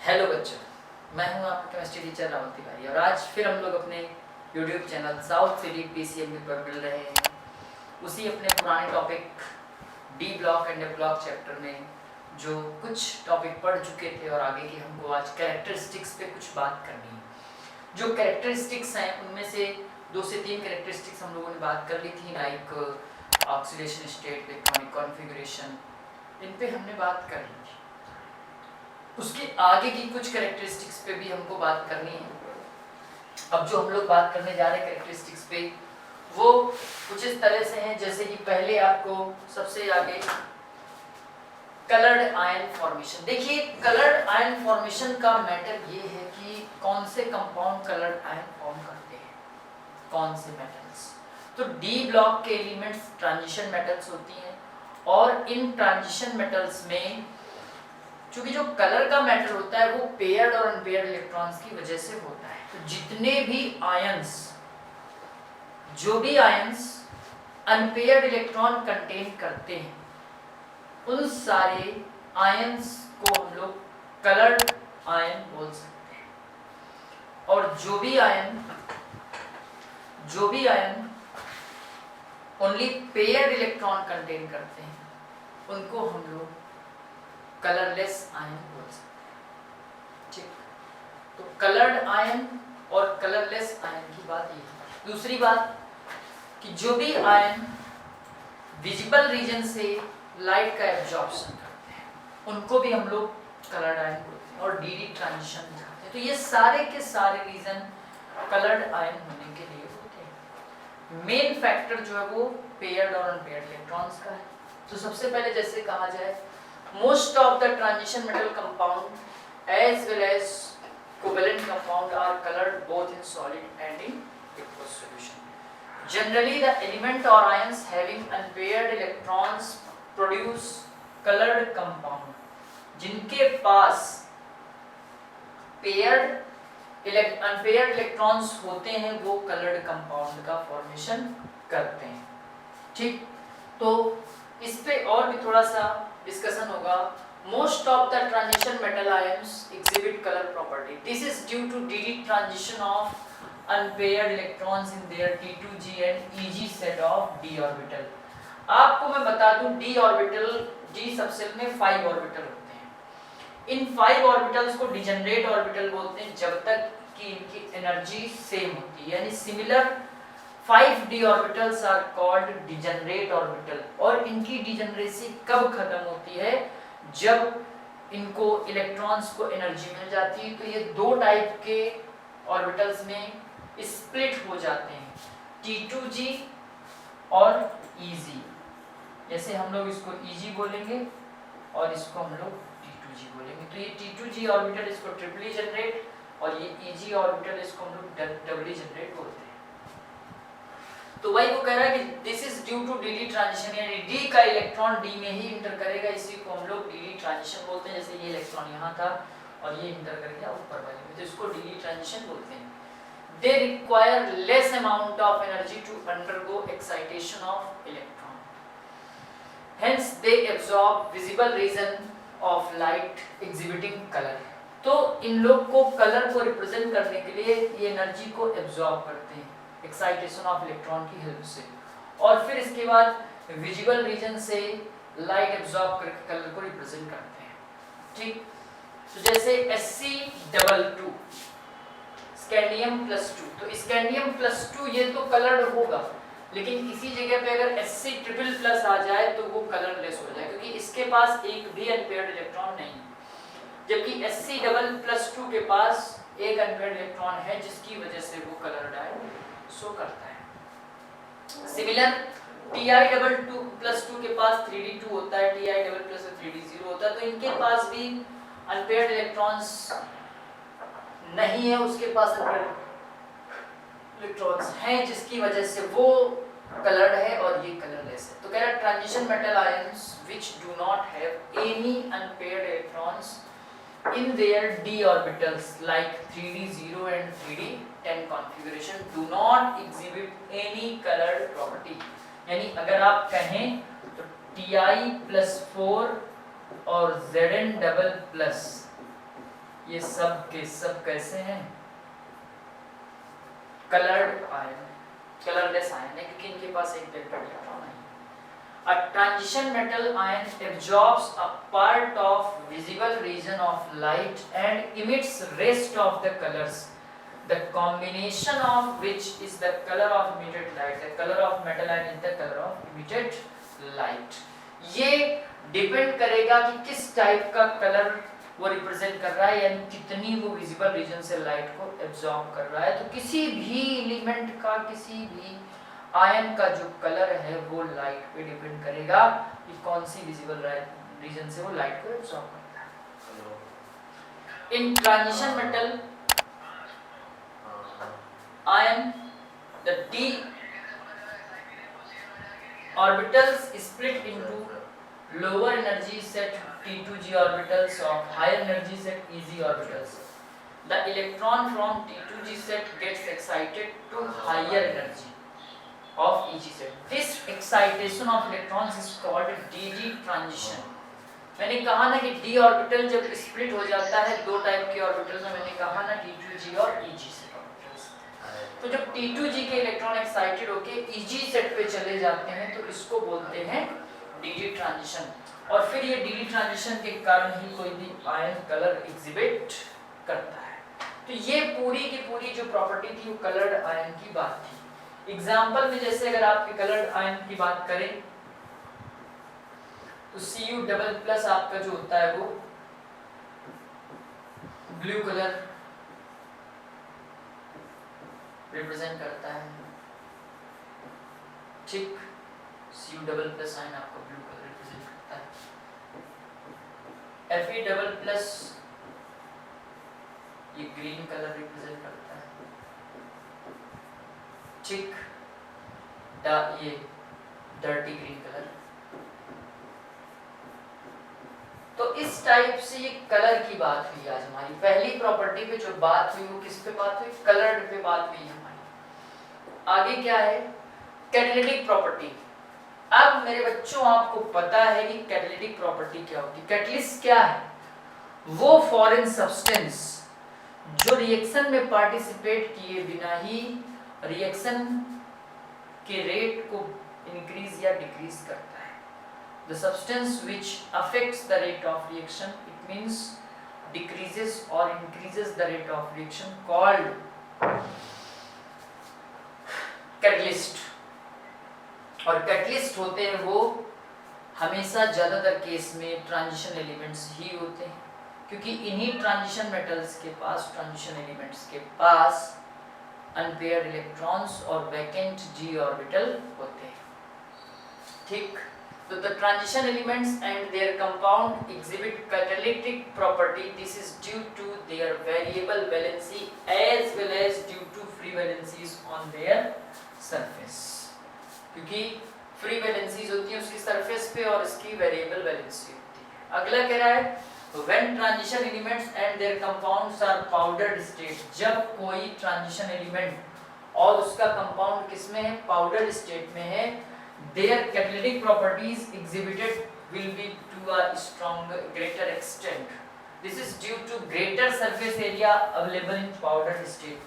Hello बच्चों, मैं हूं आपका केमिस्ट्री टीचर राहुल तिवारी और आज फिर हम लोग अपने YouTube channel South city PCM पर मिल रहे हैं। उसी अपने पुराने topic D block and F block chapter में जो कुछ टॉपिक पढ़ चुके थे और आगे की हमको आज कैरेक्टरिस्टिक्स पे कुछ बात करनी है। जो कैरेक्टरिस्टिक्स हैं उनमें से 2 से 3 कैरेक्टरिस्टिक्स हम लोगों ने बात कर ली थी, like oxidation state, electronic configuration, इन पे हमने बात कर ली थी। उसके आगे की कुछ कैरेक्टरिस्टिक्स पे भी हमको बात करनी है। अब जो हम लोग बात करने जा रहे हैं कैरेक्टरिस्टिक्स पे, वो कुछ इस तरह से हैं जैसे कि पहले आपको सबसे आगे कलर्ड आयन फॉर्मेशन। देखिए, कलर्ड आयन फॉर्मेशन का मैटर ये है कि कौन से कंपाउंड कलर्ड आयन फॉर्म करते हैं, कौन से मेटल्स। तो डी ब्लॉक के एलिमेंट्स ट्रांजिशन मेटल्स होती हैं और इन ट्रांजिशन मेटल्स में चूंकि जो कलर का मैटर होता है वो पेयर्ड और अनपेयर्ड इलेक्ट्रॉन्स की वजह से होता है। तो जितने भी आयंस, जो भी आयंस अनपेयर्ड इलेक्ट्रॉन कंटेन करते हैं, उन सारे आयंस को हम लोग कलर्ड आयन बोल सकते हैं। और जो भी ion only paired electron contain करते हैं, उनको हम लोग कलरलेस आयन बोल सकते हैं। ठीक, तो कलर्ड आयन और कलरलेस आयन की बात ये है। दूसरी बात कि जो भी आयन विजिबल रीजन से लाइट का एब्जॉर्प्शन करते हैं, उनको भी हम लोग कलर्ड आयन बोलते हैं और डीडी ट्रांजिशन दिखाते हैं। तो ये सारे के सारे रीजन कलर्ड आयन होने के लिए होते हैं। मेन फैक्टर जो है वो पेयर्ड और अनपेयर्ड इलेक्ट्रॉन्स का है। तो सबसे पहले जैसे कहा जाए, most of the transition metal compound as well as covalent compound are colored both in solid and in aqueous solution. Generally the element or ions having unpaired electrons produce colored compound. जिनके पास unpaired electrons होते हैं वो colored compound का formation करते हैं। ठीक, तो इस पे और भी थोड़ा सा डिस्कशन होगा। Most of the transition metal ions exhibit color property. This is due to DD transition of unpaired electrons in their T2G and EG set of d orbital. आपको मैं बता दूं, d orbital, d सबसेल में 5 orbital होते हैं। इन 5 orbitals को degenerate orbital बोलते हैं जब तक कि इनकी एनर्जी सेम होती है, यानी similar 5d orbitals are called degenerate orbital। और इनकी डिजेनरेसी कब खत्म होती है? जब इनको इलेक्ट्रॉन्स को एनर्जी मिल जाती है। तो ये 2 टाइप के ऑर्बिटल्स में स्प्लिट हो जाते हैं, T2G और EG। जैसे हम लोग इसको EG बोलेंगे और इसको हम लोग T2G बोलेंगे। तो ये T2G ऑर्बिटल इसको ट्रिपली जनरेट और ये EG ऑर्बिटल इसको हम लोग डबली जनरेट बोलते हैं। तो वही वो कह रहा है कि this is due to D D transition, यानी डी का इलेक्ट्रॉन डी में ही इंटर करेगा, इसी को हम लोग डीडी ट्रांजिशन बोलते हैं। जैसे ये इलेक्ट्रॉन यहाँ था और ये इंटर कर गया ऊपर वाले में, तो इसको डीडी ट्रांजिशन बोलते हैं। They require less amount of energy to undergo excitation of electron, hence they absorb visible region of light exhibiting colour. तो इन लोग को कलर को रिप्रेजेंट करने के लिए ये एनर्जी को एब्जॉर्ब करते हैं एक्साइटेशन ऑफ इलेक्ट्रॉन की हेल्प से, और फिर इसके बाद विजिबल रीजन से लाइट एब्जॉर्ब करके कलर को रिप्रेजेंट करते हैं। ठीक, तो जैसे Sc22 स्कैंडियम+2, तो स्कैंडियम+2 ये तो कलर्ड होगा, लेकिन इसी जगह पे अगर Sc++ आ जाए तो वो कलरलेस हो जाए, क्योंकि इसके पास एक भी अनपेयर्ड इलेक्ट्रॉन नहीं है, जबकि Sc++ के पास एक अनपेयर्ड इलेक्ट्रॉन है, जिसकी वजह से वो कलर्ड आयन शो करता है। सिमिलर Ti+2 के पास 3d2 होता है, Ti++ 3d0 होता है, तो इनके पास भी अनपेयर्ड इलेक्ट्रॉन्स नहीं है, उसके पास अनपेयर्ड इलेक्ट्रॉन्स हैं, जिसकी वजह से वो कलर्ड है और ये कलरलेस है। तो कह रहा है transition metal ions which do not have any unpaired electrons in their d orbitals like 3d0 and 3d10 configuration do not exhibit any colored property। यानी अगर आप कहें तो Ti+4 और Zn++ ये सब के सब कैसे हैं? कलर्ड आयन, कलरलेस आयन है, क्योंकि इनके पास एक डेल्टा इलेक्ट्रॉन है। A transition metal ion absorbs a part of visible region of light and emits rest of the colors, the combination of which is the color of emitted light. The color of metal ion is the color of emitted light. ये depend करेगा कि किस type का colour वो represent कर रहा है, यानी कितनी वो विजिबल रीजन से लाइट को एब्जॉर्ब कर रहा है। तो किसी भी एलिमेंट का, किसी भी आयन का जो कलर है वो लाइट पे डिपेंड करेगा कि कौन सी विजिबल रीजन से वो लाइट को एब्जॉर्ब करता है। इन transition metal ion the d orbitals split into lower energy set T2g orbitals of higher energy set Eg orbitals. The electron from T2g set gets excited to higher energy of Eg set. This excitation of electrons is called dd transition. मैंने कहा ना कि d orbital जब split हो जाता है दो type के ऑर्बिटल्स में, मैंने कहा ना T2g और Eg set ऑर्बिटल्स। तो जब T2g के इलेक्ट्रॉन एक्साइटेड होके Eg सेट पे चले जाते हैं तो इसको बोलते हैं dd ट्रांजिशन। और फिर ये dd ट्रांजिशन के कारण ही कोई भी आयन कलर एग्जिबिट करता है। तो ये पूरी की पूरी जो प्रॉपर्टी थी वो कलर्ड आयन की बात थी। एग्जाम्पल में जैसे अगर आपके कलर्ड आयन की बात करें तो Cu डबल प्लस आपका जो होता है वो ब्लू कलर रिप्रेजेंट करता है, ठीक। Cu डबल प्लस आयन आपका ब्लू कलर रिप्रेजेंट करता है। Fe डबल प्लस ये ग्रीन कलर रिप्रेजेंट करता है, ठीक। ये डर्टी ग्रीन कलर। तो इस टाइप से ये कलर की बात हुई। आज हमारी पहली प्रॉपर्टी पे जो बात हुई वो किस पे बात हुई? कलर्ड पे बात हुई हमारी। आगे क्या है? Catalytic property. अब मेरे बच्चों आपको पता है कि कैटालिटिक प्रॉपर्टी क्या होती है। कैटलिस्ट क्या है? वो फॉरेन सब्सटेंस जो रिएक्शन में पार्टिसिपेट किए बिना ही रिएक्शन के रेट को इंक्रीज या डिक्रीज करता है। The substance which affects the rate of reaction, it means decreases or increases the rate of reaction, called catalyst। और कैटलिस्ट होते हैं वो हमेशा ज्यादातर केस में ट्रांजिशन एलिमेंट्स ही होते हैं, क्योंकि इन्हीं ट्रांजिशन मेटल्स के पास, ट्रांजिशन एलिमेंट्स के पास अनपेयर्ड इलेक्ट्रॉन्स और वैकेंट d ऑर्बिटल होते हैं, ठीक। तो the transition elements and their compound exhibit catalytic property. This is due to their variable valency as well as due to free valencies on their surface। क्योंकि free valencies होती हैं उसकी surface पे और इसकी वेरिएबल वैलेंसी होती है। अगला कह रहा है when transition elements and their compounds are powdered state, जब कोई ट्रांजिशन एलिमेंट और उसका कंपाउंड किसमें है? पाउडर्ड स्टेट में है। Their catalytic properties exhibited will be to a stronger, greater extent. This is due to greater surface area available in powdered state।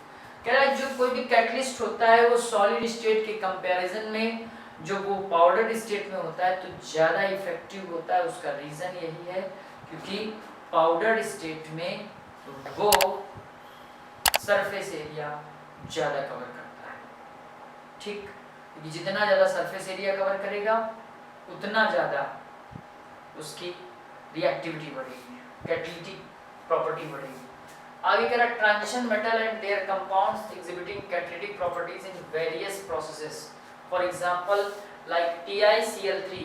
कह रहा है जो कोई भी कैटलिस्ट होता है वो सॉलिड स्टेट के कंपैरिजन में जो वो पाउडर्ड स्टेट में होता है तो ज़्यादा इफेक्टिव होता है। उसका रीज़न यही है क्योंकि पाउडर्ड स्टेट में वो सरफेस एरिया ज़्यादा कवर करता है, ठीक। क्योंकि जितना ज़्यादा सरफेस एरिया कवर करेगा उतना ज़्यादा उसकी रिएक्टिविटी बढ़ेगी, कैटालिटिक प्रॉपर्टी बढ़ेगी। आगे कह रहा है transition metal and their compounds exhibiting catalytic properties in various processes. For example like TiCl3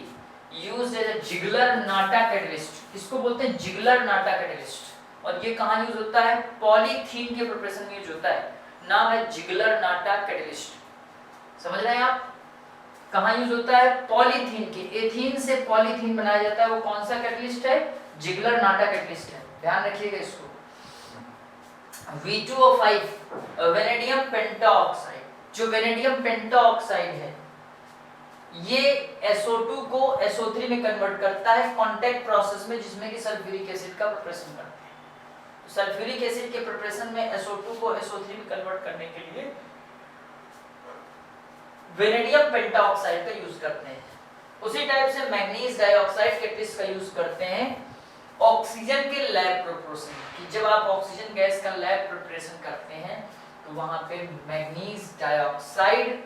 used as a Ziegler Natta catalyst. इसको बोलते हैं जिगलर-नाटा कैटलिस्ट। और ये कहाँ यूज होता है? पॉलीथीन के प्रिपरेशन में यूज होता है। नाम है जिगलर-नाटा कैटलिस्ट। समझ रहे हैं आप? कहाँ यूज होता है? पॉलीथीन के, एथीन से पॉलीथीन बनाया जाता है। वो कौन सा कैटलिस्ट है? जिगलर-नाटा कैटलिस्ट है। ध्यान रखिएगा इसको। V2O5 वेनेडियम पेंटाऑक्साइड, जो वेनेडियम पेंटाऑक्साइड है ये SO2 को SO3 में कन्वर्ट करता है कांटेक्ट प्रोसेस में, जिसमें कि सल्फ्यूरिक एसिड का प्रिपरेशन करते हैं। तो सल्फ्यूरिक एसिड के प्रिपरेशन में SO2 को SO3 में कन्वर्ट करने के लिए वेनेडियम पेंटाऑक्साइड का यूज करते हैं। उसी टाइप से मैग्नीज डाइऑक्साइड कैटलिस्ट का यूज करते हैं ऑक्सीजन के लैब प्रिपरेशन की। जब आप ऑक्सीजन गैस का लैब प्रिपरेशन करते हैं तो वहां पे मैग्नीज डाइऑक्साइड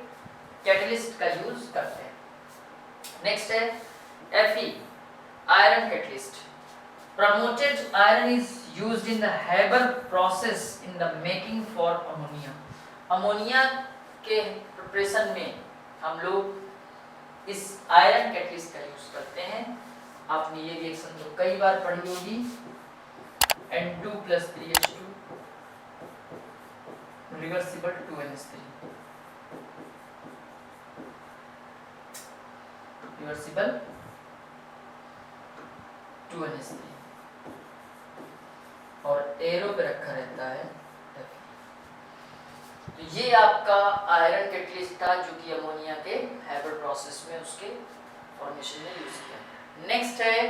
कैटलिस्ट का यूज करते हैं। नेक्स्ट है Fe iron catalyst. Promoted iron is used in the Haber process in the making for ammonia. Ammonia के प्रिपरेशन में हम लोग इस आयरन कैटलिस्ट का यूज करते हैं। आपने ये रिएक्शन तो कई बार पढ़ी होगी, N2 + 3H2 reversible 2NH3 reversible 2NH3 और एरो पे रखा रहता है। तो ये आपका आयरन कैटलिस्ट था जो कि अमोनिया के हेबर प्रोसेस में उसके फॉर्मेशन में यूज किया। नेक्स्ट है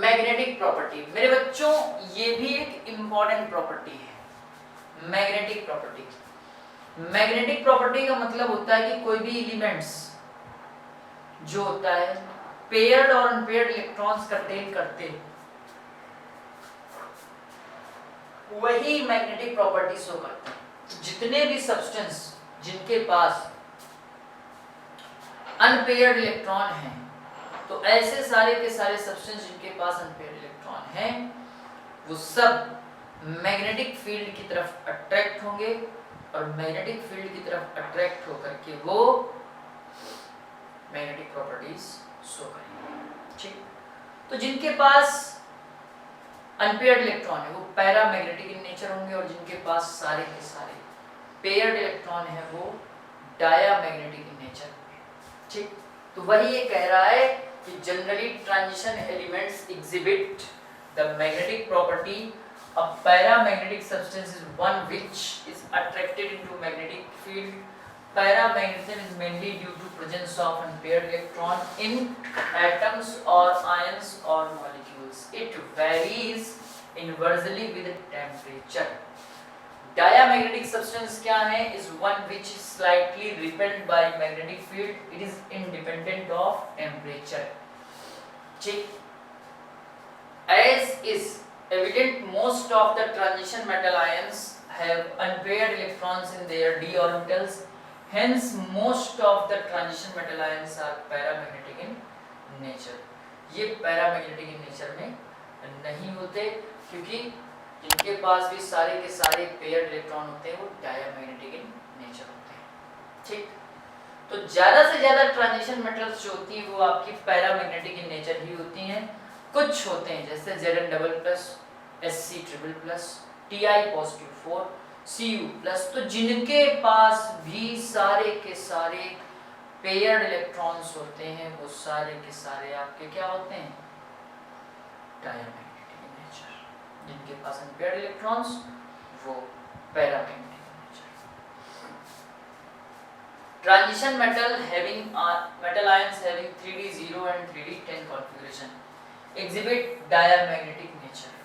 मैग्नेटिक प्रॉपर्टी। मेरे बच्चों ये भी एक इंपॉर्टेंट प्रॉपर्टी है मैग्नेटिक प्रॉपर्टी। मैग्नेटिक प्रॉपर्टी का मतलब होता है कि कोई भी एलिमेंट्स जो होता है पेयर्ड और अनपेयर्ड इलेक्ट्रॉन्स कंटेन करते वही मैग्नेटिक प्रॉपर्टी शो करते हैं। जितने भी सब्सटेंस जिनके पास अनपेयर्ड इलेक्ट्रॉन हैं, तो ऐसे सारे के सारे सब्सटेंस जिनके पास अनपेयर्ड इलेक्ट्रॉन हैं वो सब मैग्नेटिक फील्ड की तरफ अट्रैक्ट होंगे और मैग्नेटिक फील्ड की तरफ अट्रैक्ट होकर के वो मैग्नेटिक प्रॉपर्टीज शो करेंगे। ठीक, तो जिनके पास अनपेयर्ड इलेक्ट्रॉन है वो पैरामैग्नेटिक इन नेचर होंगे और जिनके पास सारे के सारे पेयर्ड इलेक्ट्रॉन है वो डायामैग्नेटिक इन नेचर होंगे। ठीक, तो वही ये कह रहा है कि generally transition elements exhibit the magnetic property of paramagnetic substance is one which is attracted into magnetic field. Paramagnetism is mainly due to presence of unpaired electron in atoms or ions or molecules. It varies inversely with temperature. Diamagnetic substance क्या है? Is one which is slightly repelled by magnetic field. It is independent of temperature. ठीक, as is evident, most of the transition metal ions have unpaired electrons in their d orbitals. Hence, most of the transition metal ions are paramagnetic in nature. ये paramagnetic in nature में नहीं होते क्योंकि जिनके पास भी सारे के सारे paired इलेक्ट्रॉन होते हैं वो diamagnetic in nature होते हैं। ठीक, तो ज़्यादा से ज़्यादा ट्रांजिशन मेटल्स जो होती हैं वो आपकी पैरामैग्नेटिक इन नेचर ही होती हैं। कुछ होते हैं जैसे Zn++, Sc++, Ti+4, Cu+, तो जिनके पास भी सारे के सारे पेयर्ड इलेक्ट्रॉन्स होते हैं वो सारे के सारे आपके क्या होते हैं? Diamagnetic in nature. जिनके पास अनपेयर्ड इलेक्ट्रॉन्स वो paramagnetic in nature. Transition metal ions having 3d0 and 3d10 configuration exhibit diamagnetic nature.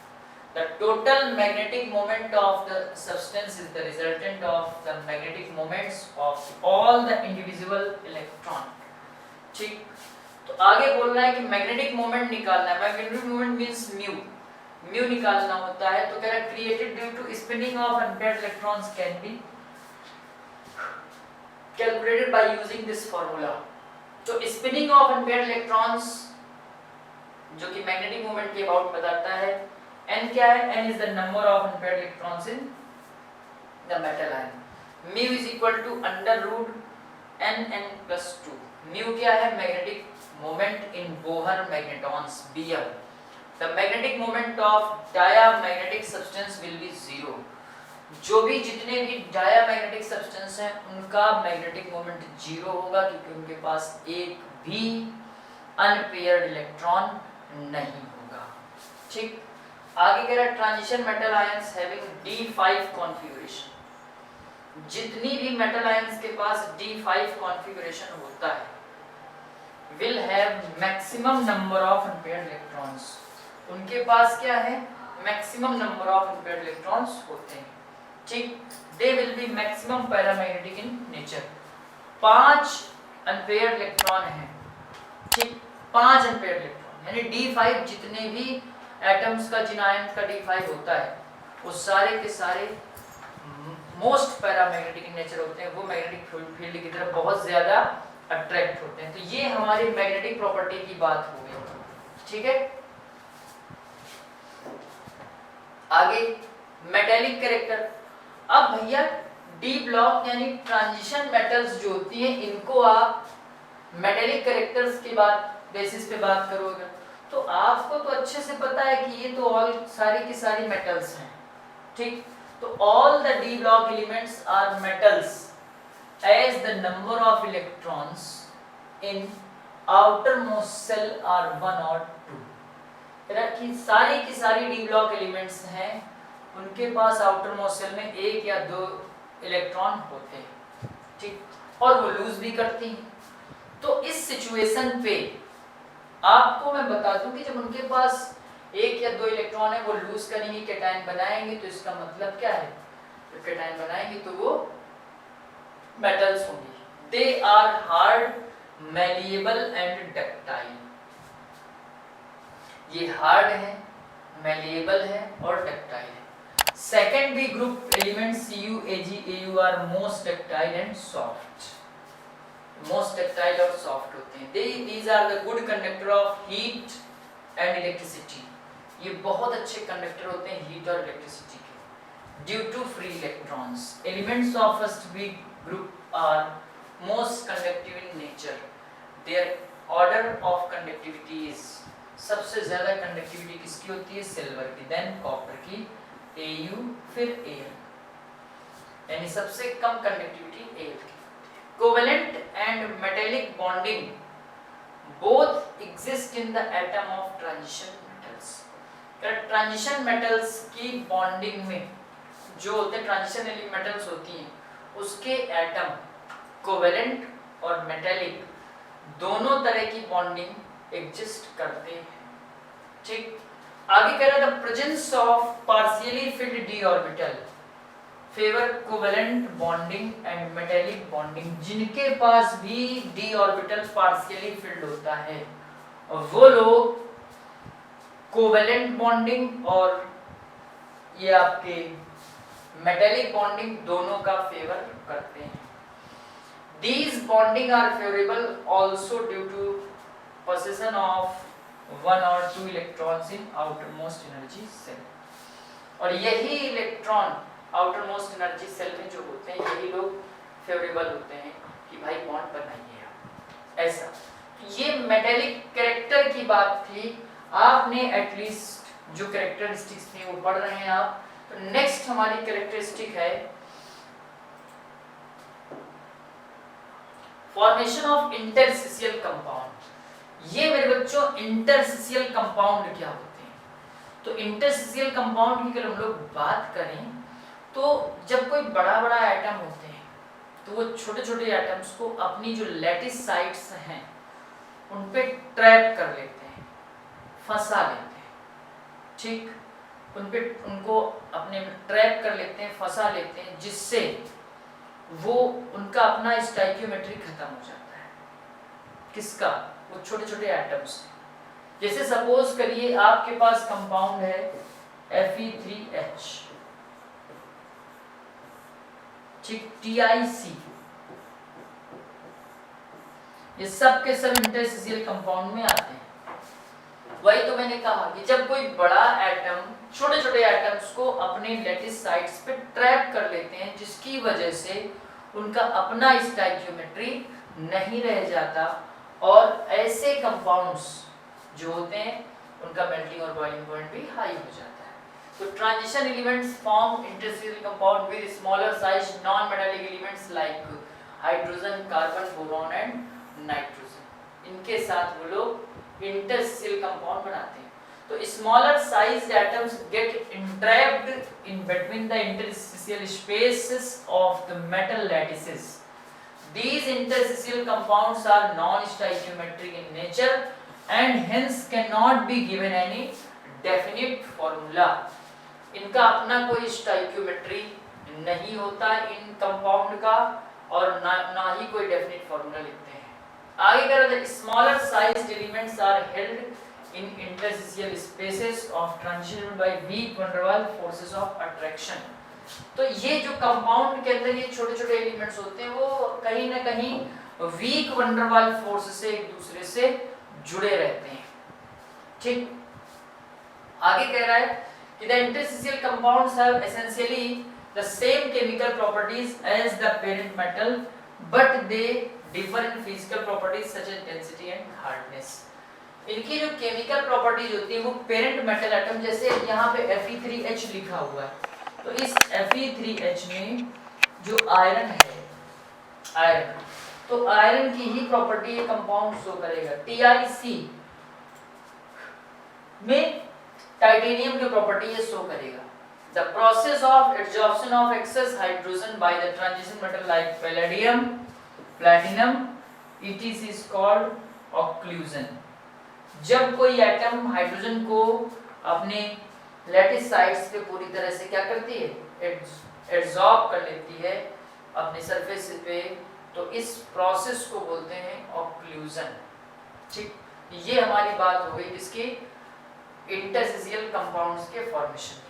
The total magnetic moment of the substance is the resultant of the magnetic moments of all the individual electron. ठीक, तो आगे बोल रहा है कि magnetic moment निकालना है। Magnetic moment means mu निकालना होता है। तो कह रहा है created due to spinning of unpaired electrons can be calculated by using this formula. तो स्पिनिंग ऑफ अनपेयर्ड इलेक्ट्रॉन्स जो कि मैग्नेटिक मोमेंट के अबाउट बताता है। n क्या है? n is the number of unpaired electrons in the metal ion. mu is equal to √nn+2. mu क्या है? magnetic moment in Bohr magnetons Bm. The magnetic moment of diamagnetic substance will be 0. जो भी जितने भी diamagnetic substance हैं उनका magnetic moment 0 होगा क्योंकि उनके पास एक भी unpaired electron नहीं होगा। ठीक, आगे कह रहा है transition metal ions having D5 configuration. जितनी भी मेटल आयंस के पास D5 कॉन्फ़िगरेशन होता है will have maximum number of unpaired electrons. उनके पास क्या है? Maximum number of unpaired electrons होते हैं, ठीक। They will be maximum paramagnetic in nature. 5 unpaired electron हैं, ठीक, 5 अनपेयर्ड इलेक्ट्रॉन, यानी D5 जितने भी एटम्स का जिन आयन का D5 होता है वो सारे के सारे मोस्ट पैरामैग्नेटिक इन नेचर होते हैं, वो मैग्नेटिक फील्ड की तरफ बहुत ज्यादा अट्रैक्ट होते हैं। तो ये हमारी मैग्नेटिक प्रॉपर्टी की बात हो गई, ठीक है। आगे मेटेलिक कैरेक्टर। अब भैया डी ब्लॉक यानी ट्रांजिशन मेटल्स जो होती हैं इनको आप मेटेलिक कैरेक्टर्स की बेसिस पे बात करोगे तो आपको तो अच्छे से पता है कि ये तो ऑल सारी की सारी मेटल्स हैं, ठीक। तो all the D block elements are metals as the number of electrons in outermost cell are 1 or 2। कि सारी की सारी डी ब्लॉक एलिमेंट्स हैं, उनके पास आउटर मोस्ट सेल में 1 या 2 इलेक्ट्रॉन होते हैं, ठीक, और वो लूज भी करती हैं। तो इस सिचुएशन पे आपको मैं बता दूं कि जब उनके पास 1 या 2 इलेक्ट्रॉन है, वो लूज करेंगे, कैटायन बनाएंगे, तो इसका मतलब क्या है, जब कैटायन बनाएंगे तो वो मेटल्स होंगी। They are hard, malleable and ductile. ये हार्ड है, मैलिएबल है और डक्टाइल है। सेकेंड भी group element Cu, Ag, Au are most ductile and soft. Most ductile और सॉफ्ट होते हैं। These are the good conductor of heat and electricity। ये बहुत अच्छे कंडक्टर होते हैं हीट और इलेक्ट्रिसिटी के। Due to free electrons, elements of first B group are most conductive in nature। Their order of conductivity is, सबसे ज्यादा conductivity किसकी होती है, सिल्वर की, देन कॉपर की, Au, फिर Al, यानी सबसे कम कंडक्टिविटी Al की। Covalent and metallic bonding both exist in the atom of transition metals. Transition metals की बॉन्डिंग में जो होते हैं, ट्रांजिशन मेटल्स होती हैं, उसके एटम कोवेलेंट और मेटेलिक दोनों तरह की बॉन्डिंग एग्जिस्ट करते हैं, ठीक। आगे कह रहा था presence of partially field D orbital favour covalent bonding and metallic bonding. जिनके पास भी डी ऑर्बिटल पार्शियली फिल्ड होता है वो लोग कोवेलेंट बॉन्डिंग और ये आपके मेटेलिक बॉन्डिंग दोनों का फेवर करते हैं। These bonding are favorable also due to possession of 1 or 2 electrons in outermost energy cell। और यही इलेक्ट्रॉन outermost energy cell में जो होते हैं, यही लोग फेवरेबल होते हैं कि भाई बॉन्ड बनाइए आप, ऐसा। ये मेटेलिक कैरेक्टर की बात थी। आपने एटलीस्ट जो कैरेक्टरिस्टिक्स थी वो पढ़ रहे हैं आप। तो नेक्स्ट हमारी कैरेक्टरिस्टिक है फॉर्मेशन ऑफ इंटरस्टिशियल कंपाउंड। ये मेरे बच्चों इंटरस्टिशियल कंपाउंड क्या होते हैं? तो इंटरस्टिशियल कंपाउंड की अगर हम लोग बात करें तो जब कोई बड़ा बड़ा एटम होते हैं तो वो छोटे छोटे एटम्स को अपनी जो लैटिस साइट्स हैं उन पे ट्रैप कर लेते हैं, फंसा लेते हैं, ठीक, उनको अपने ट्रैप कर लेते हैं, फंसा लेते हैं, जिससे वो उनका अपना स्टाइकियोमेट्री खत्म हो जाता है। किसका? वो छोटे छोटे एटम्स। जैसे सपोज करिए आपके पास कंपाउंड है Fe3H, ठीक, TiC, ये सब के सब इंटरस्टिशियल कंपाउंड में आते हैं। वही तो मैंने कहा कि जब कोई बड़ा एटम छोटे छोटे एटम्स को अपने लैटिस साइट्स पे ट्रैप कर लेते हैं, जिसकी वजह से उनका अपना स्टाइकियोमेट्री नहीं रह जाता और ऐसे कंपाउंड्स जो होते हैं उनका मेल्टिंग और बॉइलिंग पॉइंट भी हाई हो जाता है। तो transition elements form interstitial compound with smaller size non metallic elements like hydrogen, carbon, boron and nitrogen. इनके साथ वो लोग इंटरस्टिशियल कंपाउंड बनाते हैं। तो smaller sized atoms get entrapped in between the interstitial spaces of the metal lattices. These interstitial compounds are non-stoichiometric in nature and hence cannot be given any definite formula। इनका अपना कोई stoichiometry नहीं होता इन compound का, और ना ही कोई definite formula लिखते हैं। आगे कह रहे थे smaller sized elements are held in interstitial spaces of transition by weak van der Waals forces of attraction. तो ये जो कंपाउंड के अंदर ये छोटे छोटे एलिमेंट्स होते हैं वो कहीं ना कहीं weak van der Waals force से एक दूसरे से जुड़े रहते हैं। ठीक, आगे कह रहा है कि the interstitial compounds have essentially the same chemical properties as the parent metal but they differ in physical properties such as density and hardness. इनकी जो केमिकल प्रॉपर्टीज होती है वो पेरेंट मेटल एटम, जैसे यहाँ पे Fe3H लिखा हुआ है, तो इस Fe3H में जो आयरन है, आयरन, तो आयरन की ही प्रॉपर्टी ये कंपाउंड शो करेगा। TiC में टाइटेनियम की प्रॉपर्टी ये शो करेगा। The process of adsorption of excess hydrogen by the transition metal like palladium, platinum, etc. is called occlusion। जब कोई एटम हाइड्रोजन को अपने लैटिस साइड्स पे पूरी तरह से क्या करती है, एड्सॉर्ब कर लेती है अपने सरफेस पे, तो इस प्रोसेस को बोलते हैं ऑक्लूजन। ठीक, ये हमारी बात हो गई इसकी इंटरस्टिशियल कंपाउंड्स के फॉर्मेशन की।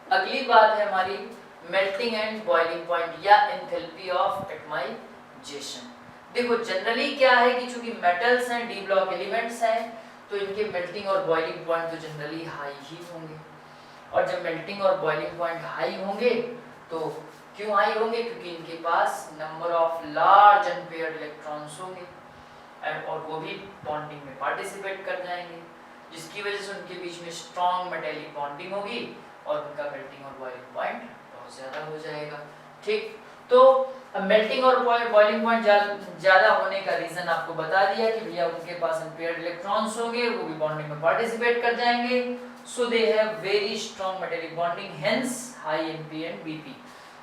अगली बात है हमारी मेल्टिंग एंड बॉइलिंग पॉइंट या एंथैल्पी ऑफ एटमाइजेशन। देखो जनरली क्या है कि चूंकि मेटल्स हैं, डी ब्लॉक एलिमेंट्स हैं, तो इनके मेल्टिंग और बॉइलिंग पॉइंट तो जनरली हाई ही होंगे। और जब मेल्टिंग और बॉइलिंग पॉइंट हाई होंगे तो क्यों हाई होंगे, क्योंकि इनके पास number of large unpaired electrons होंगे और वो भी बॉन्डिंग में पार्टिसिपेट कर जाएंगे, जिसकी वजह से उनके बीच में स्ट्रॉन्ग मेटेलिक बॉन्डिंग होगी और उनका मेल्टिंग और बॉइलिंग पॉइंट बहुत ज़्यादा हो जाएगा। ठीक, तो मेल्टिंग और बॉइलिंग पॉइंट ज़्यादा होने का रीज़न आपको बता दिया कि भैया उनके पास अनपेयर्ड इलेक्ट्रॉन्स होंगे, वो भी बॉन्डिंग में पार्टिसिपेट कर जाएंगे, so they have very strong metallic bonding, hence high Np and Bp।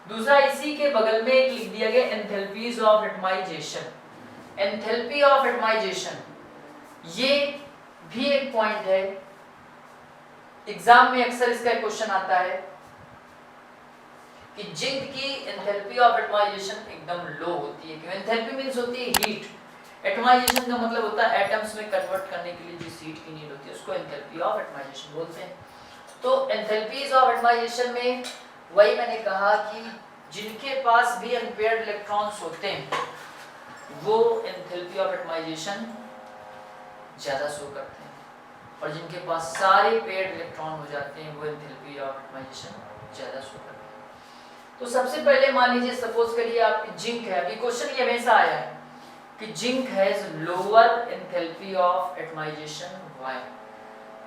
दूसरा इसी के बगल में एक लिख दिया गया enthalpies of atomization. Enthalpy of atomization ये भी एक पॉइंट है, एग्जाम में अक्सर इसका क्वेश्चन आता है कि जिंक की एंथैल्पी ऑफ एटमाइजेशन एकदम लो होती है। क्यों? एंथैल्पी मींस होती है हीट, एटमाइजेशन का मतलब होता है एटम्स में कन्वर्ट करने के लिए जिस हीट की नीड होती है उसको एंथैल्पी ऑफ एटमाइजेशन बोलते हैं। तो एंथैल्पीज ऑफ एटमाइजेशन में वही मैंने कहा कि जिनके पास भी अनपेयर्ड इलेक्ट्रॉन्स होते हैं वो एंथैल्पी ऑफ एटमाइजेशन ज़्यादा शो करते हैं, और जिनके पास सारे पेयर्ड इलेक्ट्रॉन हो जाते हैं वो एंथैल्पी ऑफ एटमाइजेशन ज़्यादा शो करते हैं। तो सबसे पहले मान लीजिए सपोज करिए आपकी जिंक है, अभी क्वेश्चन ये हमेशा आया है कि zinc has lower enthalpy of atomization. Why?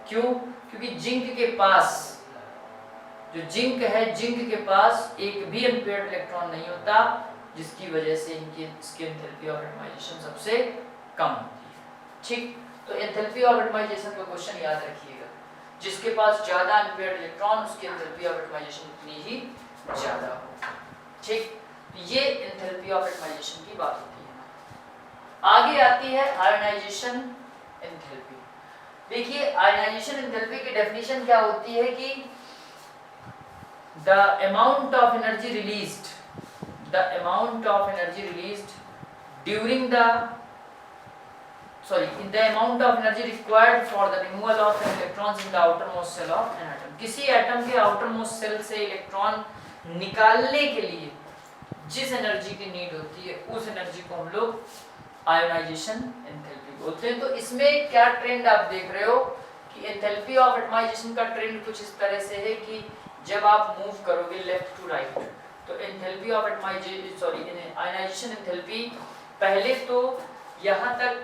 क्यों? क्योंकि जिंक के पास जो जिंक है, जिंक के पास एक भी अनपेयर्ड इलेक्ट्रॉन नहीं होता, जिसकी वजह से इसकी एंथैल्पी ऑफ एटमाइजेशन सबसे कम होती है। ठीक, तो एंथैल्पी ऑफ एटमाइजेशन का क्वेश्चन याद रखिएगा, जिसके पास ज्यादा अनपेयर्ड इलेक्ट्रॉन उसकी एंथैल्पी ऑफ एटमाइजेशन उतनी ही ज्यादा हो। ठीक, ये एंथैल्पी ऑफ एटमाइजेशन की बात होती है। आगे आती है आयनाइजेशन एंथैल्पी। देखिए आयनाइजेशन एंथैल्पी की डेफिनेशन क्या होती है कि the amount of energy released during the amount of energy required for the removal of electrons in the outermost cell of an atom। किसी एटम के outermost cell से electron निकालने के लिए जिस एनर्जी की नीड होती है उस एनर्जी को हम लोग आयोनाइजेशन एंथैल्पी बोलते हैं। तो इसमें क्या ट्रेंड आप देख रहे हो कि एंथैल्पी ऑफ एटमाइजेशन का ट्रेंड कुछ इस तरह से है कि जब आप मूव करोगे लेफ्ट टू राइट तो एंथैल्पी ऑफ आयनाइजेशन एंथैल्पी पहले तो यहाँ तक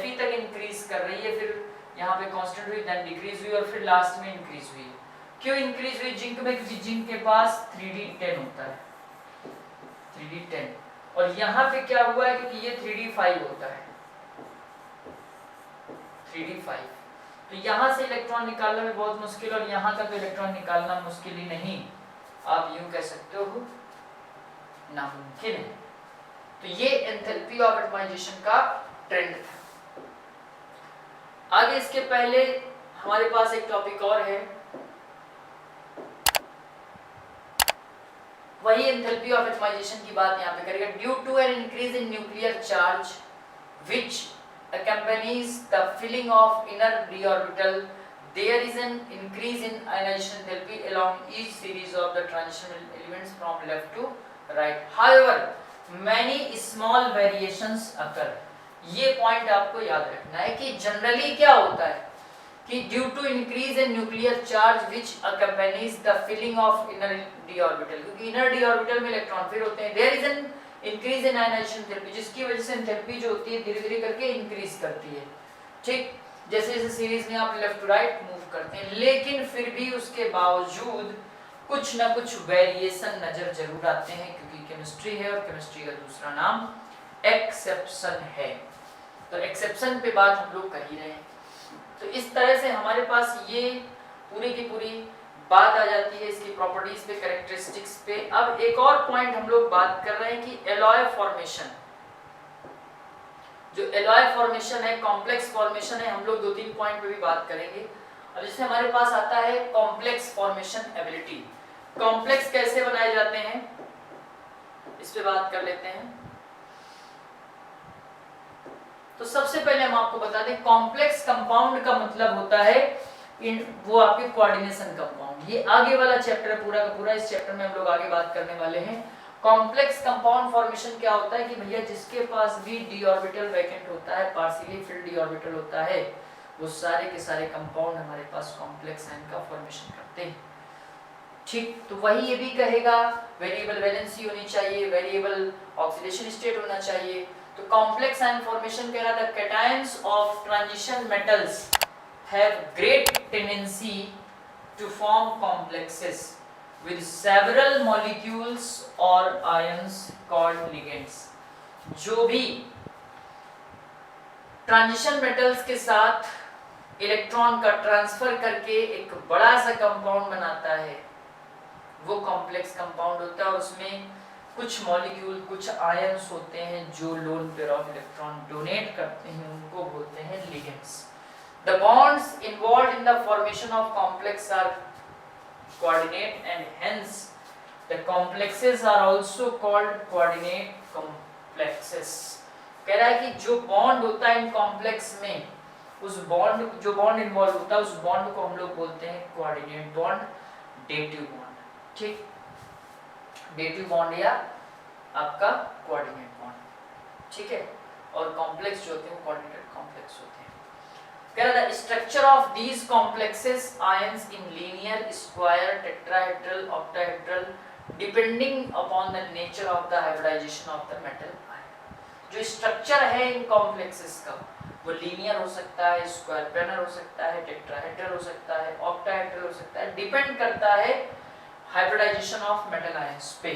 Fe तक इंक्रीज कर रही है, फिर यहाँ पे कांस्टेंट हुई, देन डिक्रीज हुई और फिर लास्ट में इंक्रीज हुई। क्यों इंक्रीज हुई जिंक में? क्योंकि जिंक के पास 3d10 होता है, 3d10, और यहाँ पे क्या हुआ है क्योंकि ये 3d5 होता है, 3d5, तो यहाँ से इलेक्ट्रॉन निकालना भी बहुत मुश्किल और यहाँ तक इलेक्ट्रॉन निकालना मुश्किल ही नहीं, आप यूं कह सकते हो नामुमकिन है। तो ये एंथैल्पी ऑफ एटमाइजेशन का ट्रेंड था। आगे इसके पहले हमारे पास एक टॉपिक और है, वही एंथैल्पी ऑफ एटमाइजेशन की बात यहाँ पे करेगा। Due to an increase in nuclear charge which accompanies the filling of inner d orbital, there is an increase in ionization enthalpy along each series of the transition elements from left to right. However, many small variations occur. ये point आपको याद रखना है कि generally क्या होता है कि due to increase in nuclear charge which accompanies the filling of inner D orbital, क्योंकि इनर डी ऑर्बिटल में इलेक्ट्रॉन फिर होते हैं, there is an increase in ionization enthalpy, जिसकी वजह से एंथैल्पी जो होती है धीरे धीरे करके इंक्रीज करती है। ठीक, जैसे जैसे सीरीज में आप लेफ्ट टू राइट मूव करते हैं, लेकिन फिर भी उसके बावजूद कुछ ना कुछ वेरिएशन नजर जरूर आते हैं, क्योंकि केमिस्ट्री है और केमिस्ट्री का दूसरा नाम एक्सेप्शन है। तो एक्सेप्शन पे बात हम लोग कर ही रहे हैं। तो इस तरह से हमारे पास ये पूरी की पूरी बात आ जाती है इसकी प्रॉपर्टीज पे, कैरेक्टरिस्टिक्स पे। अब एक और पॉइंट हम लोग बात कर रहे हैं कि एलॉय फॉर्मेशन, जो एलॉय फॉर्मेशन है, कॉम्प्लेक्स फॉर्मेशन है, हम लोग 2-3 पॉइंट पे भी बात करेंगे। अब जैसे हमारे पास आता है कॉम्प्लेक्स फॉर्मेशन एबिलिटी, कॉम्प्लेक्स कैसे बनाए जाते हैं इस पे बात कर लेते हैं। तो सबसे पहले हम आपको बता दें, कॉम्प्लेक्स कंपाउंड का मतलब होता है वो आपके कोऑर्डिनेशन कंपाउंड। ये आगे वाला चैप्टर है पूरा का पूरा, इस चैप्टर में हम लोग आगे बात करने वाले हैं। कॉम्प्लेक्स कंपाउंड फॉर्मेशन क्या होता है कि भैया जिसके पास भी डी ऑर्बिटल वैकेंट होता है, पार्शियली फिल्ड डी ऑर्बिटल होता है, वो सारे के सारे कंपाउंड हमारे पास कॉम्प्लेक्स आयन का फॉर्मेशन करते हैं। ठीक, तो वही ये भी कहेगा वेरिएबल वैलेंसी होनी चाहिए, वेरिएबल ऑक्सीडेशन स्टेट होना चाहिए। तो कॉम्प्लेक्स आयन फॉर्मेशन कह रहा था cations of transition metals have great tendency to form complexes with several molecules or ions called ligands। जो भी ट्रांजिशन मेटल्स के साथ इलेक्ट्रॉन का ट्रांसफर करके एक बड़ा सा कंपाउंड बनाता है, वो कॉम्प्लेक्स कंपाउंड होता है। और उसमें कुछ मॉलिक्यूल, कुछ आयंस होते हैं जो lone pair of electron donate करते हैं, उनको बोलते हैं ligands. The bonds involved in the formation of complex are coordinate and hence the complexes are also called coordinate complexes। कह रहा है कि जो बॉन्ड होता है इन कॉम्प्लेक्स में, उस बॉन्ड जो बॉन्ड इन्वॉल्व होता है उस बॉन्ड को हम लोग बोलते हैं कोऑर्डिनेट बॉन्ड, डेटिव बॉन्ड। ठीक, डेटिव बॉन्ड या आपका कोऑर्डिनेट बॉन्ड, ठीक है। और कॉम्प्लेक्स जो होते हैं वो कोऑर्डिनेटेड कॉम्प्लेक्स होते हैं। The structure of these complexes ions in linear, square, tetrahedral, octahedral depending upon the nature of the hybridization of the metal ion। जो स्ट्रक्चर है इन कॉम्प्लेक्सेस का वो लीनियर हो सकता है, स्क्वायर प्लेनर हो सकता है, टेट्राहेड्रल हो सकता है, ऑक्टाहेड्रल हो सकता है, डिपेंड करता है हाइब्रिडाइजेशन ऑफ मेटल आयंस पे।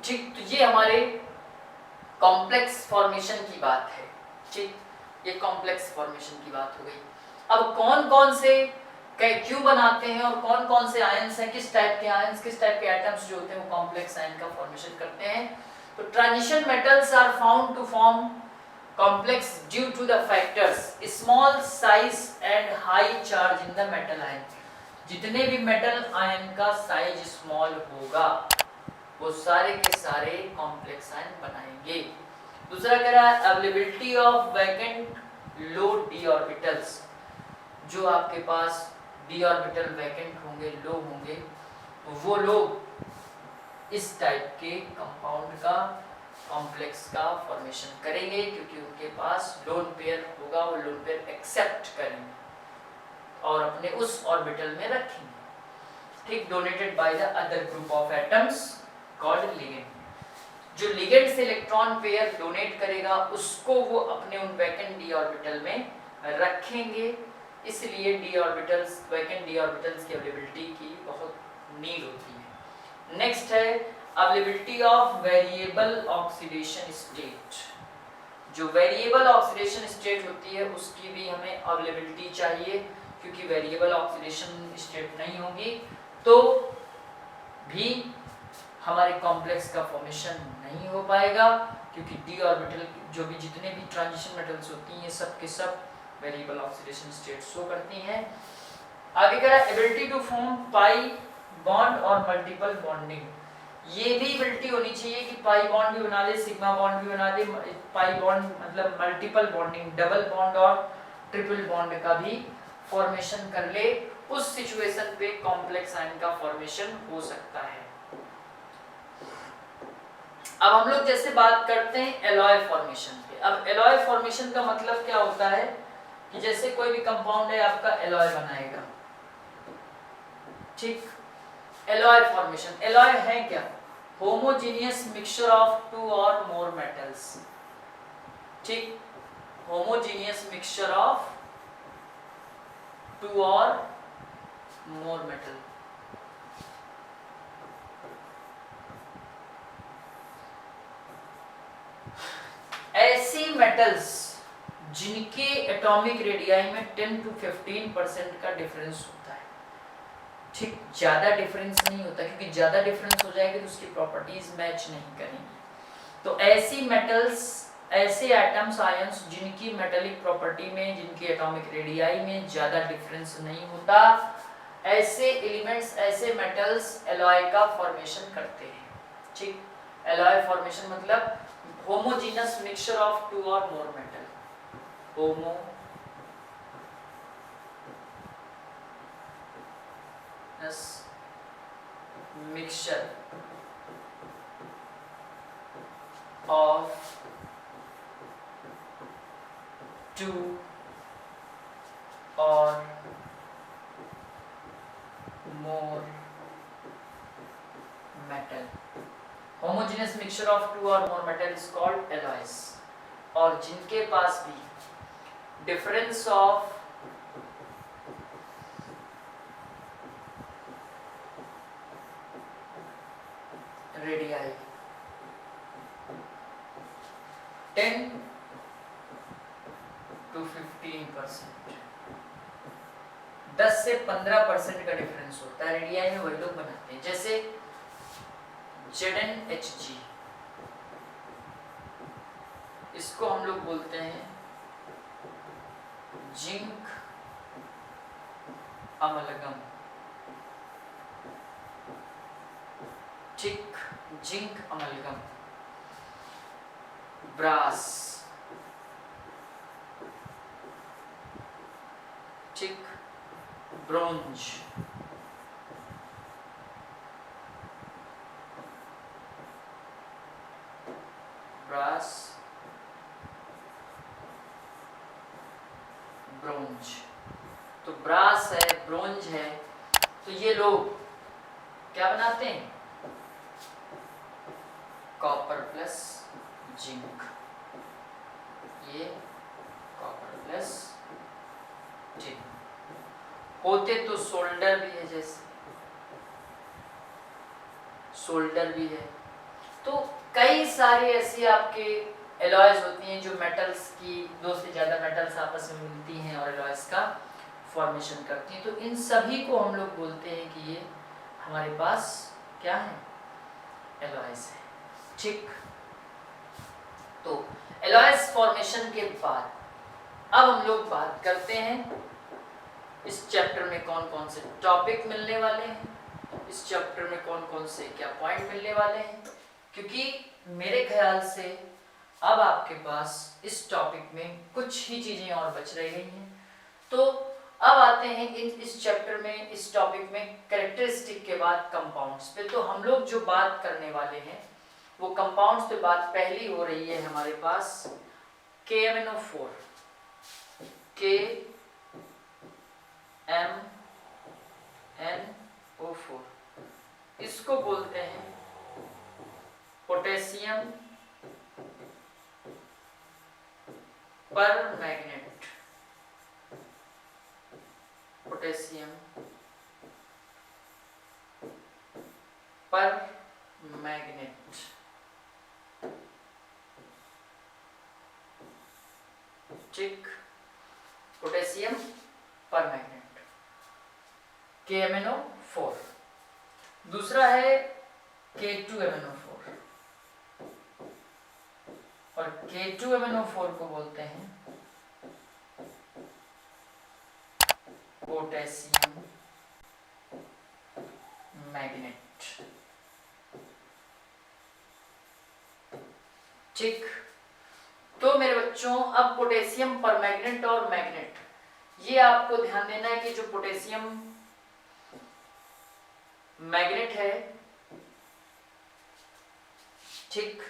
ठीक, तो ये हमारे कॉम्प्लेक्स फॉर्मेशन की बात है। ठीक, ये कॉम्प्लेक्स फॉर्मेशन की बात हो गई। अब कौन कौन से क्यों बनाते हैं और कौन कौन से आयंस हैं, किस टाइप के आयंस, किस टाइप के एटम्स जो होते हैं वो कॉम्प्लेक्स आयन का फॉर्मेशन करते हैं। तो transition metals are found to form complex due to the factors small size and high charge in the metal ion. जितने भी मेटल आयन का साइज स्मॉल होगा वो सारे के सारे कॉम्प्लेक्स आयन बनाएंगे। दूसरा कह रहा है availability of vacant low D orbitals, जो आपके पास डी ऑर्बिटल वैकेंट होंगे, लो होंगे, वो लोग इस टाइप के कंपाउंड का कॉम्प्लेक्स का फॉर्मेशन करेंगे, क्योंकि उनके पास लोन पेयर होगा, वो लोन पेयर एक्सेप्ट करेंगे और अपने उस ऑर्बिटल में रखेंगे। ठीक, donated by the other group of atoms called ligand. जो लिगेंड से इलेक्ट्रॉन पेयर डोनेट करेगा उसको वो अपने उन वैकेंट डी ऑर्बिटल में रखेंगे, इसलिए D orbitals, vacant D orbitals की अवेलेबिलिटी की बहुत नीड होती है। नेक्स्ट है availability of variable oxidation state. जो वेरिएबल ऑक्सीडेशन स्टेट होती है उसकी भी हमें अवेलेबिलिटी चाहिए, क्योंकि वेरिएबल ऑक्सीडेशन स्टेट नहीं होगी तो भी हमारे कॉम्प्लेक्स का फॉर्मेशन नहीं हो पाएगा, क्योंकि डी ऑर्बिटल जो भी जितने भी ट्रांजिशन मेटल्स होती हैं ये सब के सब वेरिएबल ऑक्सीडेशन स्टेट शो करती हैं। आगे कह रहा है ability to form pi bond और मल्टीपल बॉन्डिंग, ये भी एबिलिटी होनी चाहिए कि पाई बॉन्ड भी बना ले, सिग्मा बॉन्ड भी बना दे, पाई बॉन्ड मतलब मल्टीपल बॉन्डिंग, डबल बॉन्ड और ट्रिपल बॉन्ड का भी फॉर्मेशन कर ले। उस सिचुएशन पे कॉम्प्लेक्स आयन का फॉर्मेशन हो सकता है। अब हम लोग जैसे बात करते हैं एलॉय फॉर्मेशन पे। अब एलॉय फॉर्मेशन का मतलब क्या होता है कि जैसे कोई भी कंपाउंड है आपका एलॉय बनाएगा, ठीक। एलॉय फॉर्मेशन, एलॉय है क्या? Homogeneous mixture of two or more metals, ठीक। Homogeneous mixture of two or more metal. ऐसी मेटल्स जिनके एटॉमिक रेडियाई में 10 to 15% का डिफरेंस होता है, ठीक। ज्यादा डिफरेंस नहीं होता, क्योंकि ज्यादा डिफरेंस हो जाएगी तो उसकी प्रॉपर्टीज मैच नहीं करेंगी। तो ऐसी मेटल्स, ऐसे एटम्स, आयंस जिनकी मेटेलिक प्रॉपर्टी में, जिनकी एटॉमिक रेडियाई में ज्यादा डिफरेंस नहीं होता, ऐसे एलिमेंट्स, ऐसे मेटल्स एलॉय का फॉर्मेशन करते हैं, ठीक। एलॉय फॉर्मेशन मतलब homogeneous mixture of two or more metal, homogeneous mixture of two or more metal. Homogeneous mixture of two or more metal is called alloys. और जिनके पास भी डिफरेंस ऑफ रेडियाई 10 to 15%, 10 से 15% का difference होता है radii में, वही लोग बनाते हैं। जैसे ZnHg, इसको हम लोग बोलते हैं जिंक अमलगम, ठीक। Zinc amalgam. ब्रास, ठीक। Bronze, brass, bronze. तो ब्रास है, ब्रोंज है, तो ये लोग क्या बनाते हैं? कॉपर प्लस जिंक, ये कॉपर प्लस जिंक। होते तो सोल्डर भी है, जैसे सोल्डर भी है। तो कई सारी ऐसी आपके एलॉयज होती हैं जो मेटल्स की, दो से ज़्यादा मेटल्स आपस में मिलती हैं और एलॉयज का फॉर्मेशन करती हैं। तो इन सभी को हम लोग बोलते हैं कि ये हमारे पास क्या है? एलॉयज है, ठीक। तो एलॉयज फॉर्मेशन के बाद अब हम लोग बात करते हैं इस चैप्टर में कौन कौन से टॉपिक मिलने वाले हैं, इस चैप्टर में कौन कौन से क्या पॉइंट मिलने वाले हैं। क्योंकि मेरे ख्याल से अब आपके पास इस टॉपिक में कुछ ही चीज़ें और बच रही हैं। तो अब आते हैं इस चैप्टर में, इस टॉपिक में कैरेक्टरिस्टिक के बाद कंपाउंड्स पे। तो हम लोग जो बात करने वाले हैं वो कंपाउंड्स पे बात पहली हो रही है हमारे पास KMnO4, KMnO4, इसको बोलते हैं पोटेशियम परमैंगनेट, पोटेशियम परमैंगनेट, ठीक। Potassium permanganate, KMnO4। दूसरा है K2MnO4, और K2MnO4 को बोलते हैं पोटेशियम मैग्नेट। ठीक, तो मेरे बच्चों अब पोटेशियम परमैग्नेट और मैग्नेट, ये आपको ध्यान देना है कि जो पोटेशियम मैग्नेट है, ठीक,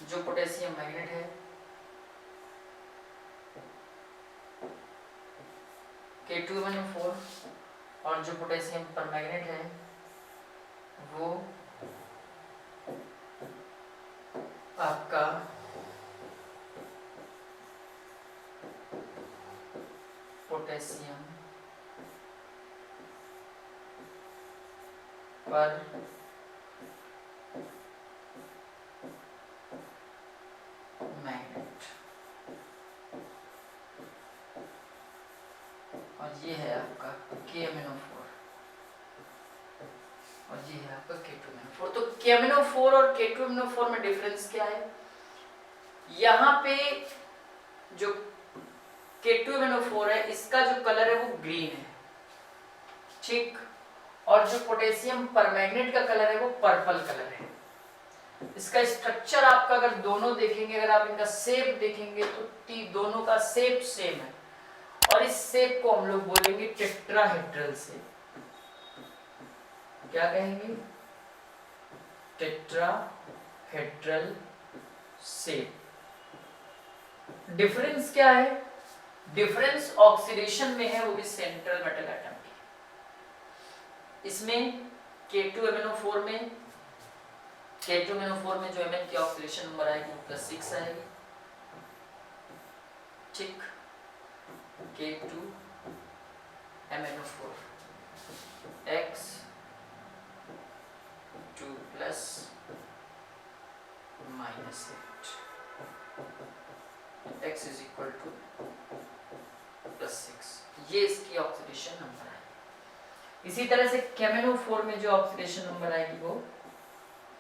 जो पोटेशियम मैग्नेट है K2MnO4 और जो पोटेशियम परमैग्नेट है वो आपका पोटेशियम पर मैग्नेट, और ये है आपका KMnO4 और ये है आपका K2MnO4। तो KMnO4 और K2MnO4 में डिफरेंस क्या है? यहाँ पे जो K2MnO4 है इसका जो कलर है वो ग्रीन है, ठीक, और जो पोटेशियम परमैग्नेट का कलर है वो पर्पल कलर है। इसका स्ट्रक्चर आपका अगर दोनों देखेंगे, अगर आप इनका शेप देखेंगे तो दोनों का शेप सेम है, और इस शेप को हम लोग बोलेंगे टेट्राहेड्रल शेप। क्या कहेंगे? Tetrahedral shape. डिफरेंस क्या है? डिफरेंस ऑक्सीडेशन में है, वो भी सेंट्रल मेटल एटम की। इसमें K2MnO4 में जो Mn की ऑक्सीडेशन नंबर आएगी वो +6 आएगी, ठीक। K2MnO4 X 2 + -8 X = +6, ये इसकी ऑक्सीडेशन नंबर है। इसी तरह से KMnO4 में जो ऑक्सीडेशन नंबर आएगी वो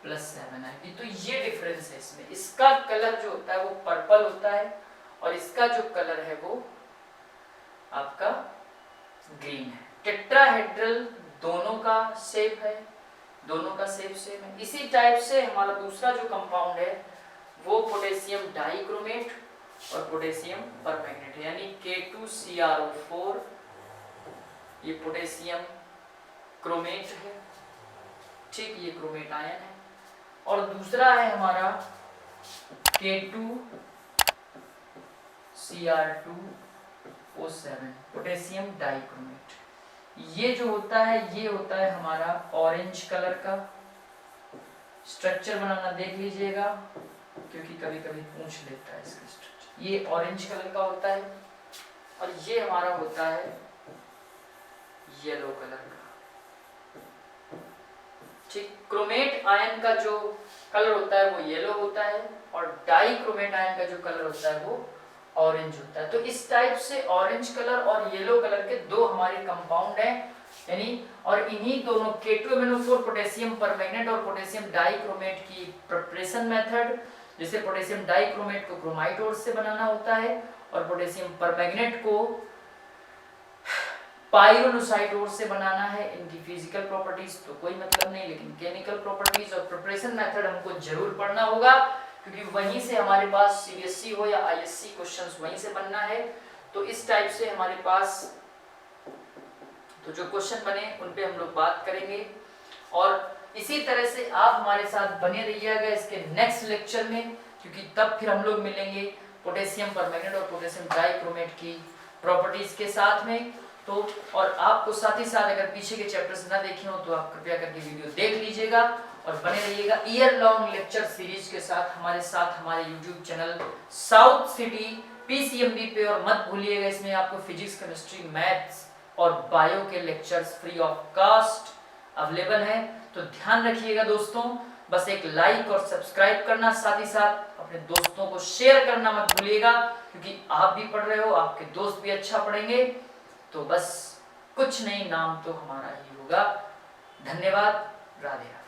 +7 आएगी। तो ये डिफरेंस है इसमें। इसका कलर जो होता है वो पर्पल होता है और इसका जो कलर है वो आपका ग्रीन है। टेट्राहेड्रल दोनों का शेप है, दोनों का शेप सेम है। इसी टाइप से हमारा दूसरा जो कंपाउंड है वो पोटेशियम डाइक्रोमेट और पोटेशियम परमैग्नेट है, यानी K2CrO4, ये पोटेशियम क्रोमेट है, ठीक, ये क्रोमेट आयन है। और दूसरा है हमारा K2Cr2O7 पोटेशियम डाइक्रोमेट। ये जो होता है ये होता है हमारा ऑरेंज कलर का। स्ट्रक्चर बनाना देख लीजिएगा क्योंकि कभी कभी पूछ लेता है इसका स्ट्रक्चर। ये ऑरेंज कलर का होता है और ये हमारा होता है येलो कलर का, ठीक। क्रोमेट आयन का जो कलर होता है वो येलो होता है और डाइक्रोमेट आयन का जो कलर होता है वो ऑरेंज होता है। तो इस टाइप से ऑरेंज कलर और येलो कलर के दो हमारे कंपाउंड हैं, यानी और इन्हीं दोनों K2MnO4 पोटेशियम परमैग्नेट और पोटेशियम डाइक्रोमेट की प्रिपरेशन मेथड, जैसे पोटेशियम डाइक्रोमेट को क्रोमाइट ओर से बनाना होता है और पोटेशियम परमैग्नेट को पाइरोलुसाइड ओर से बनाना है। इनकी फिजिकल प्रॉपर्टीज तो कोई मतलब नहीं, लेकिन केमिकल प्रॉपर्टीज और प्रिपरेशन मेथड हमको जरूर पढ़ना होगा क्योंकि वहीं से हमारे पास CBSE हो या ISC क्वेश्चंस वहीं से बनना है। तो इस टाइप से हमारे पास तो जो क्वेश्चन बने उन पे हम लोग बात करेंगे और इसी तरह से आप हमारे साथ बने रहिएगा इसके नेक्स्ट लेक्चर में, क्योंकि तब फिर हम लोग मिलेंगे पोटेशियम परमैग्नेट और पोटेशियम डाइक्रोमेट की प्रॉपर्टीज के साथ में। तो और आपको साथ ही साथ अगर पीछे के चैप्टर्स ना देखे हो तो आप कृपया करके वीडियो देख लीजिएगा और बने रहिएगा ईयर लॉन्ग लेक्चर सीरीज के साथ हमारे YouTube channel South City PCMB पे। और मत भूलिएगा इसमें आपको फिजिक्स, केमिस्ट्री, मैथ्स और बायो के lectures free of cost available हैं। तो ध्यान रखिएगा दोस्तों, बस एक लाइक और सब्सक्राइब करना, साथ ही साथ अपने दोस्तों को शेयर करना मत भूलिएगा क्योंकि आप भी पढ़ रहे हो, आपके दोस्त भी अच्छा पढ़ेंगे। तो बस कुछ नहीं, नाम तो हमारा ही होगा। धन्यवाद, राधे राधे।